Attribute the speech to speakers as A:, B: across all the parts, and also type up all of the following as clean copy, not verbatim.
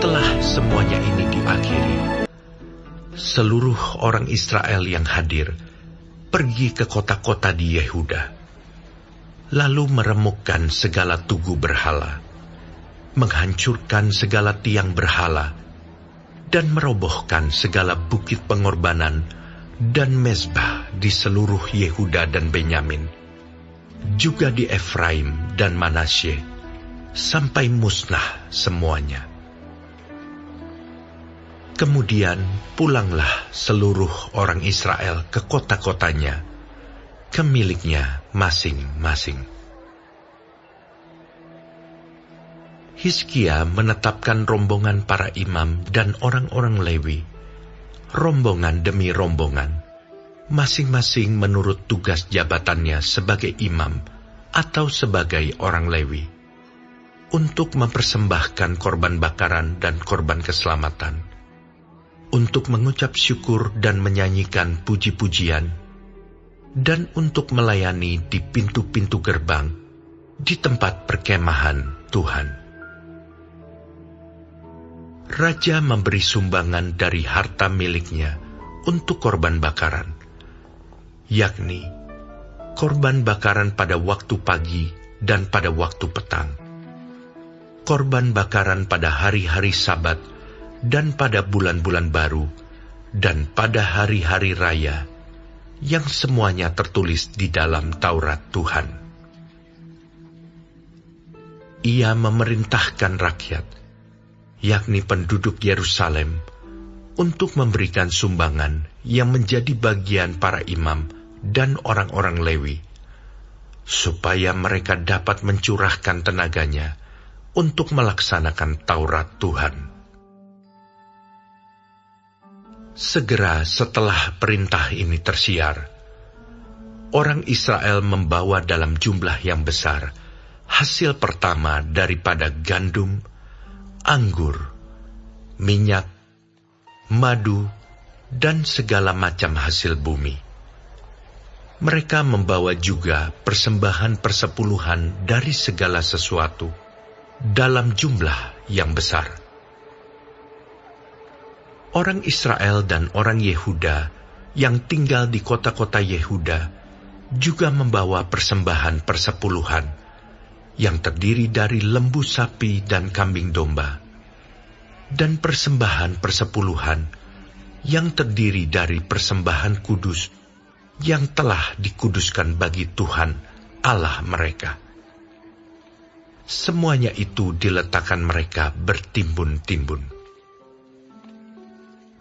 A: Setelah semuanya ini diakhiri, seluruh orang Israel yang hadir pergi ke kota-kota di Yehuda, lalu meremukkan segala tugu berhala, menghancurkan segala tiang berhala, dan merobohkan segala bukit pengorbanan dan mezbah di seluruh Yehuda dan Benyamin, juga di Efraim dan Manasye, sampai musnah semuanya. Kemudian pulanglah seluruh orang Israel ke kota-kotanya, ke miliknya masing-masing. Hizkia menetapkan rombongan para imam dan orang-orang Lewi, rombongan demi rombongan, masing-masing menurut tugas jabatannya sebagai imam atau sebagai orang Lewi, untuk mempersembahkan korban bakaran dan korban keselamatan, untuk mengucap syukur dan menyanyikan puji-pujian, dan untuk melayani di pintu-pintu gerbang di tempat perkemahan Tuhan. Raja memberi sumbangan dari harta miliknya untuk korban bakaran, yakni korban bakaran pada waktu pagi dan pada waktu petang, korban bakaran pada hari-hari Sabat dan pada bulan-bulan baru, dan pada hari-hari raya, yang semuanya tertulis di dalam Taurat Tuhan. Ia memerintahkan rakyat, yakni penduduk Yerusalem, untuk memberikan sumbangan yang menjadi bagian para imam dan orang-orang Lewi, supaya mereka dapat mencurahkan tenaganya untuk melaksanakan Taurat Tuhan. Segera setelah perintah ini tersiar, orang Israel membawa dalam jumlah yang besar hasil pertama daripada gandum, anggur, minyak, madu, dan segala macam hasil bumi. Mereka membawa juga persembahan persepuluhan dari segala sesuatu dalam jumlah yang besar. Orang Israel dan orang Yehuda yang tinggal di kota-kota Yehuda juga membawa persembahan persepuluhan yang terdiri dari lembu sapi dan kambing domba, dan persembahan persepuluhan yang terdiri dari persembahan kudus yang telah dikuduskan bagi Tuhan Allah mereka. Semuanya itu diletakkan mereka bertimbun-timbun.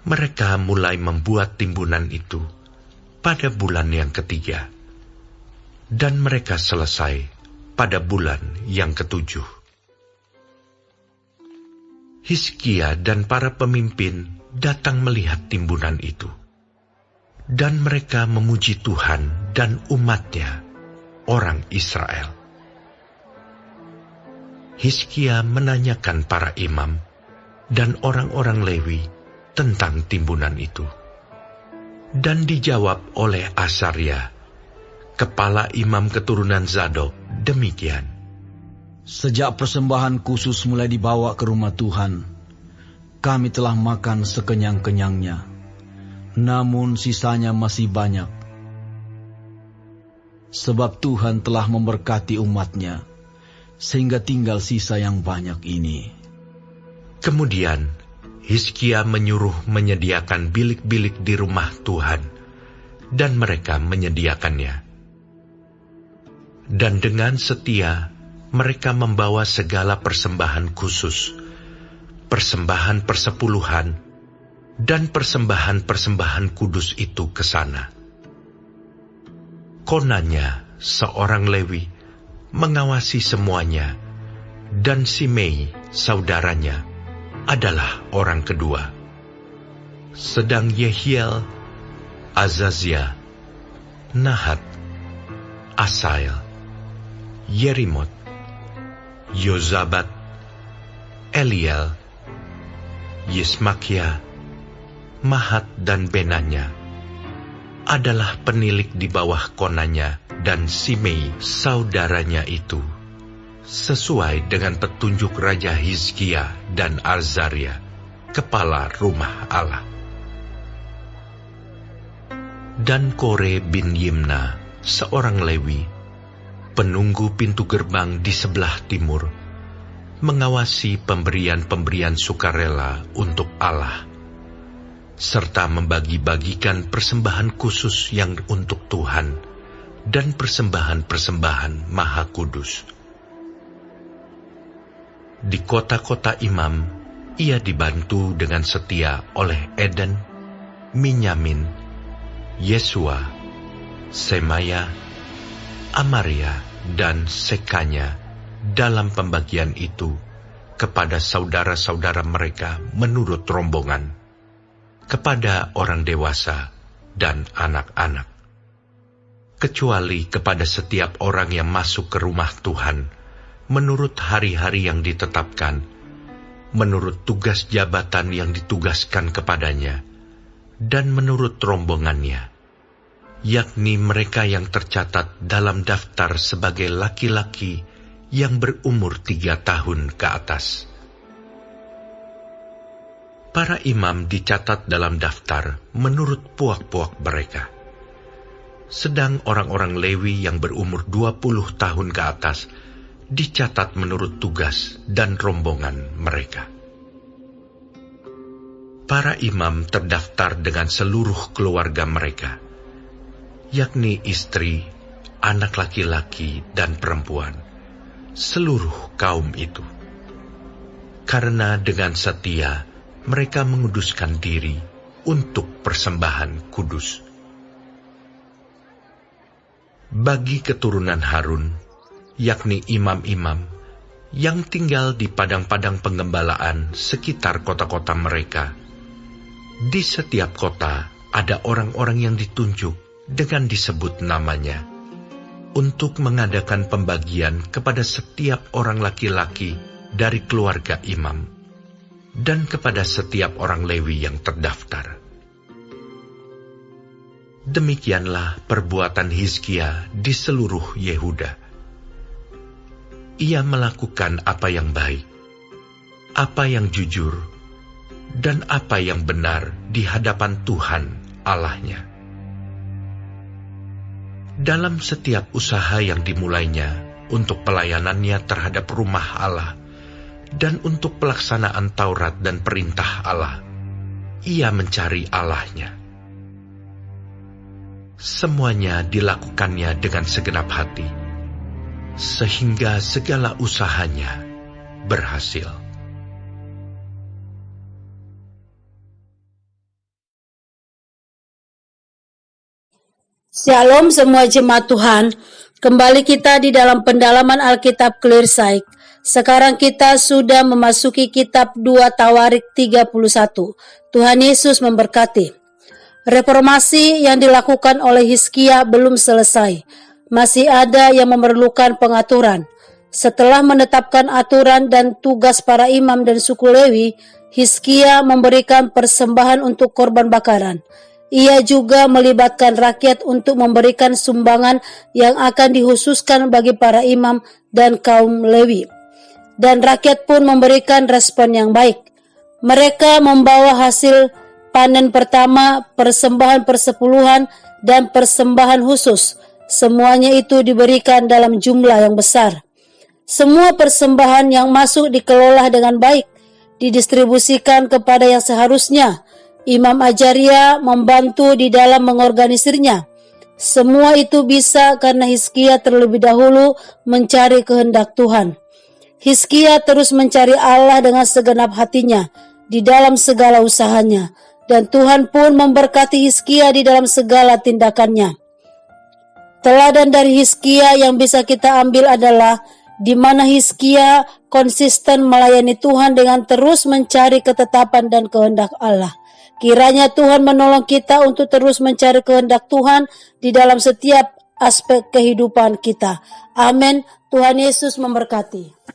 A: Mereka mulai membuat timbunan itu pada bulan yang ketiga, dan mereka selesai pada bulan yang ketujuh. Hizkia dan para pemimpin datang melihat timbunan itu, dan mereka memuji Tuhan dan umat-Nya, orang Israel. Hizkia menanyakan para imam dan orang-orang Lewi tentang timbunan itu, dan dijawab oleh Asaria, kepala imam keturunan Zadok, demikian.
B: Sejak persembahan khusus mulai dibawa ke rumah Tuhan, kami telah makan sekenyang-kenyangnya, namun sisanya masih banyak. Sebab Tuhan telah memberkati umat-Nya, sehingga tinggal sisa yang banyak ini.
A: Kemudian Hizkia menyuruh menyediakan bilik-bilik di rumah Tuhan, dan mereka menyediakannya. Dan dengan setia mereka membawa segala persembahan khusus, persembahan persepuluhan, dan persembahan-persembahan kudus itu ke sana. Konanya, seorang Lewi, mengawasi semuanya, dan Simei, saudaranya, adalah orang kedua. Sedang Yehiel, Azazia, Nahat, Asael, Yerimot, Yozabat, Eliel, Yismakia, Mahat dan Benanya adalah penilik di bawah konanya, dan Simei saudaranya itu sesuai dengan petunjuk Raja Hizkia dan Azaria, kepala rumah Allah. Dan Kore bin Yimna, seorang Lewi, penunggu pintu gerbang di sebelah timur, mengawasi pemberian-pemberian sukarela untuk Allah, serta membagi-bagikan persembahan khusus yang untuk Tuhan dan persembahan-persembahan Maha Kudus. Di kota-kota imam, ia dibantu dengan setia oleh Eden, Minyamin, Yesua, Semaya, Amaria, dan Sekanya dalam pembagian itu kepada saudara-saudara mereka menurut rombongan, kepada orang dewasa dan anak-anak, kecuali kepada setiap orang yang masuk ke rumah Tuhan menurut hari-hari yang ditetapkan, menurut tugas jabatan yang ditugaskan kepadanya, dan menurut rombongannya, yakni mereka yang tercatat dalam daftar sebagai laki-laki yang berumur 3 tahun ke atas. Para imam dicatat dalam daftar menurut puak-puak mereka. Sedang orang-orang Lewi yang berumur 20 tahun ke atas dicatat menurut tugas dan rombongan mereka. Para imam terdaftar dengan seluruh keluarga mereka, yakni istri, anak laki-laki, dan perempuan, seluruh kaum itu. Karena dengan setia mereka menguduskan diri untuk persembahan kudus. Bagi keturunan Harun, yakni imam-imam yang tinggal di padang-padang penggembalaan sekitar kota-kota mereka, di setiap kota ada orang-orang yang ditunjuk dengan disebut namanya, untuk mengadakan pembagian kepada setiap orang laki-laki dari keluarga imam, dan kepada setiap orang Lewi yang terdaftar. Demikianlah perbuatan Hizkia di seluruh Yehuda. Ia melakukan apa yang baik, apa yang jujur, dan apa yang benar di hadapan Tuhan Allahnya. Dalam setiap usaha yang dimulainya untuk pelayanannya terhadap rumah Allah dan untuk pelaksanaan Taurat dan perintah Allah, ia mencari Allahnya. Semuanya dilakukannya dengan segenap hati, sehingga segala usahanya berhasil.
C: Shalom semua jemaat Tuhan, kembali kita di dalam pendalaman Alkitab Clearsight. Sekarang kita sudah memasuki kitab 2 Tawarik 31. Tuhan Yesus memberkati. Reformasi yang dilakukan oleh Hizkia belum selesai. Masih ada yang memerlukan pengaturan. Setelah menetapkan aturan dan tugas para imam dan suku Lewi, Hizkia memberikan persembahan untuk korban bakaran. Ia juga melibatkan rakyat untuk memberikan sumbangan yang akan dikhususkan bagi para imam dan kaum Lewi. Dan rakyat pun memberikan respon yang baik. Mereka membawa hasil panen pertama, persembahan persepuluhan, dan persembahan khusus. Semuanya itu diberikan dalam jumlah yang besar. Semua persembahan yang masuk dikelola dengan baik, didistribusikan kepada yang seharusnya. Imam Ajaria membantu di dalam mengorganisirnya. Semua itu bisa karena Hizkia terlebih dahulu mencari kehendak Tuhan. Hizkia terus mencari Allah dengan segenap hatinya di dalam segala usahanya, dan Tuhan pun memberkati Hizkia di dalam segala tindakannya. Teladan dari Hizkia yang bisa kita ambil adalah di mana Hizkia konsisten melayani Tuhan dengan terus mencari ketetapan dan kehendak Allah. Kiranya Tuhan menolong kita untuk terus mencari kehendak Tuhan di dalam setiap aspek kehidupan kita. Amin. Tuhan Yesus memberkati.